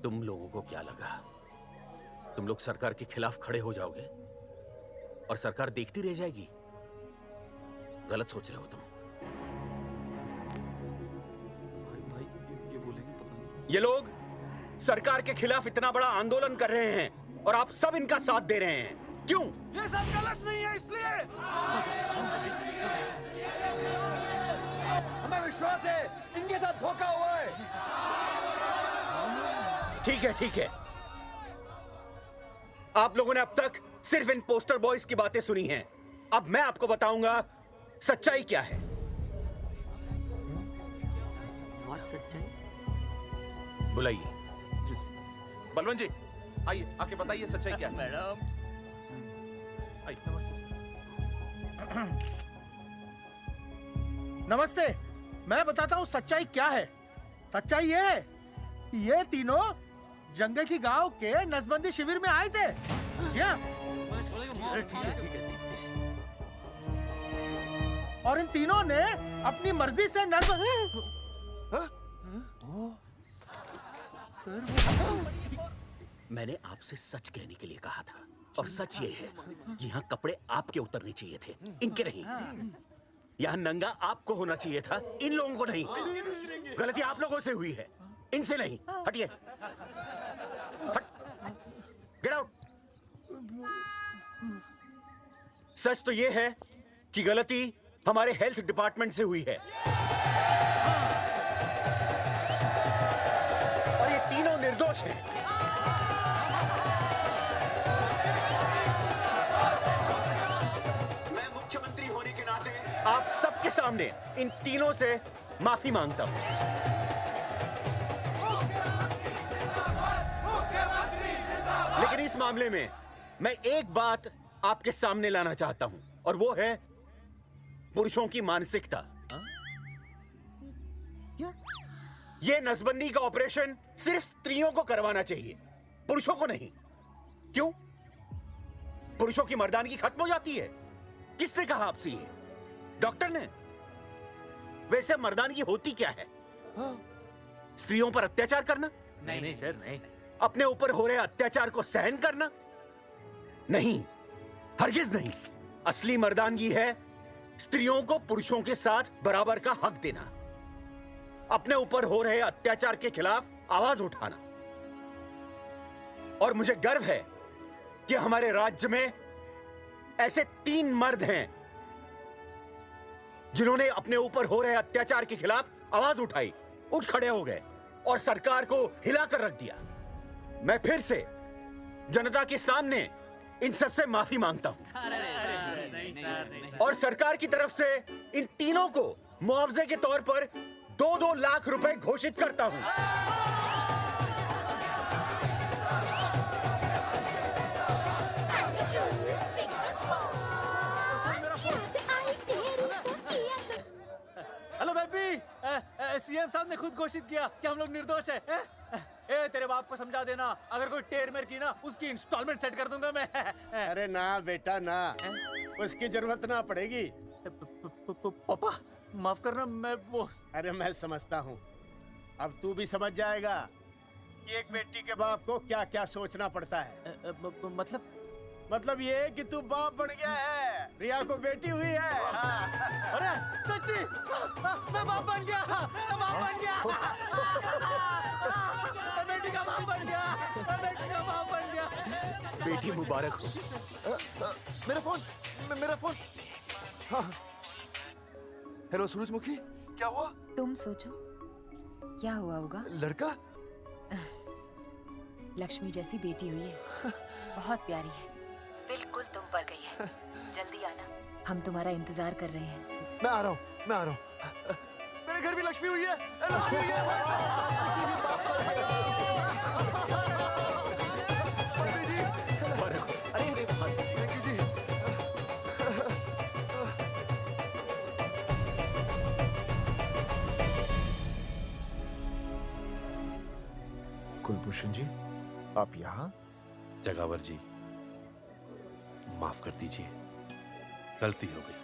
तुम लोगों को क्या लगा तुम लोग सरकार के खिलाफ खड़े हो जाओगे और सरकार देखती रह जाएगी? गलत सोच रहे हो तुम। भाई ये बोलेंगे पता नहीं। ये लोग सरकार के खिलाफ इतना बड़ा आंदोलन कर रहे हैं और आप सब इनका साथ दे रहे हैं। क्यों? ये सब गलत नहीं है, इसलिए हमें विश्वास है इनके साथ धोखा हुआ है। ठीक है। आप लोगों ने अब तक सिर्फ इन पोस्टर बॉयज की बातें सुनी हैं। अब मैं आपको बताऊंगा सच्चाई क्या है। सच्चाई? बुलाइए। बलवंत जी आइए, आके बताइए सच्चाई क्या है। मैडम आइए। नमस्ते सर। नमस्ते। मैं बताता हूँ सच्चाई क्या है। सच्चाई ये है कि ये तीनों जंगे की गांव के नसबंदी शिविर में आए थे। जी हाँ। ठीक है। और इन तीनों ने अपनी मर्जी से मैंने आपसे सच कहने के लिए कहा था और सच ये है कि यहाँ कपड़े आपके उतरने चाहिए थे, इनके नहीं। यहाँ नंगा आपको होना चाहिए था, इन लोगों को नहीं। गलती आप लोगों से हुई है, इनसे नहीं। हटिए। Get out. सच तो ये है कि गलती हमारे हेल्थ डिपार्टमेंट से हुई है और ये तीनों निर्दोष हैं। मैं मुख्यमंत्री होने के नाते आप सबके सामने इन तीनों से माफी मांगता हूं। लेकिन इस मामले में मैं एक बात आपके सामने लाना चाहता हूं और वो है पुरुषों की मानसिकता। क्या? ये नसबंदी का ऑपरेशन सिर्फ स्त्रियों को करवाना चाहिए, पुरुषों को नहीं। क्यों? पुरुषों की मर्दानगी खत्म हो जाती है। किसने कहा आपसे ये? डॉक्टर ने? वैसे मर्दानगी होती क्या है? स्त्रियों पर अत्याचार करना? नहीं सर, नहीं। अपने ऊपर हो रहे अत्याचार को सहन करना? नहीं, हरगिज नहीं। असली मर्दानगी है स्त्रियों को पुरुषों के साथ बराबर का हक देना, अपने ऊपर हो रहे अत्याचार के खिलाफ आवाज उठाना। और मुझे गर्व है कि हमारे राज्य में ऐसे 3 मर्द हैं जिन्होंने अपने ऊपर हो रहे अत्याचार के खिलाफ आवाज उठाई, उठ खड़े हो गए और सरकार को हिलाकर रख दिया। मैं फिर से जनता के सामने इन सबसे माफी मांगता हूं और सरकार की तरफ से इन तीनों को मुआवजे के तौर पर 2-2 लाख रुपए घोषित करता हूं। हेलो बेबी, सीएम साहब ने खुद घोषित किया कि हम लोग निर्दोष हैं। ए तेरे बाप को समझा देना, अगर कोई टेर मेर की ना उसकी इंस्टॉलमेंट सेट कर दूंगा मैं। अरे ना बेटा ना, उसकी जरूरत ना पड़ेगी। पापा माफ करना, मैं वो। अरे मैं समझता हूँ, अब तू भी समझ जाएगा कि एक बेटी के बाप को क्या क्या सोचना पड़ता है। मतलब ये कि तू बाप बन गया है, रिया को बेटी हुई है। अरे सच्ची, मैं बाप बन गया, मैं बाप बन गया, बेटी का बाप बन गया, बेटी का बाप बन गया। बेटी मुबारक हो। मेरा फोन। हाँ। हेलो सूरजमुखी, क्या हुआ? तुम सोचो क्या हुआ होगा। लड़का? लक्ष्मी जैसी बेटी हुई है, बहुत प्यारी है, बिल्कुल तुम पर गई है। जल्दी आना, हम तुम्हारा इंतजार कर रहे हैं। मैं आ रहा हूँ। मेरे घर भी लक्ष्मी हुई है, लक्ष्मी हुई कुलभूषण जी, आप यहाँ? जगावर जी, माफ कर दीजिए, गलती हो गई।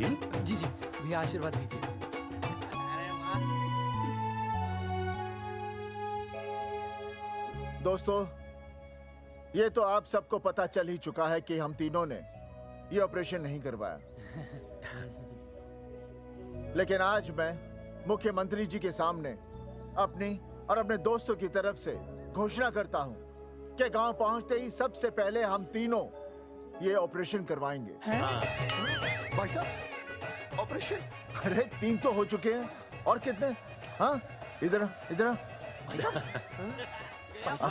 सुनील जी जी भैया आशीर्वाद दीजिए। दोस्तों, ये तो आप सबको पता चल ही चुका है कि हम तीनों ने ये ऑपरेशन नहीं करवाया। लेकिन आज मैं मुख्यमंत्री जी के सामने अपनी और अपने दोस्तों की तरफ से घोषणा करता हूं कि गांव पहुंचते ही सबसे पहले हम तीनों ये ऑपरेशन करवाएंगे। भाई साहब, ऑपरेशन? अरे 3 तो हो चुके हैं, और कितने? हाँ, इधर आ, इधर आ।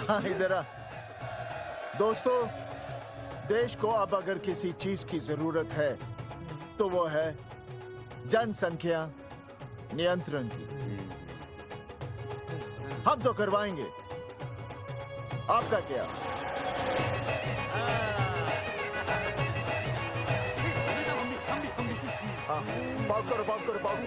हाँ, इधर आ। दोस्तों, देश को अब अगर किसी चीज की जरूरत है तो वो है जनसंख्या नियंत्रण की। हम तो करवाएंगे, आपका क्या? हाँ, बात करो, बात करो, बात।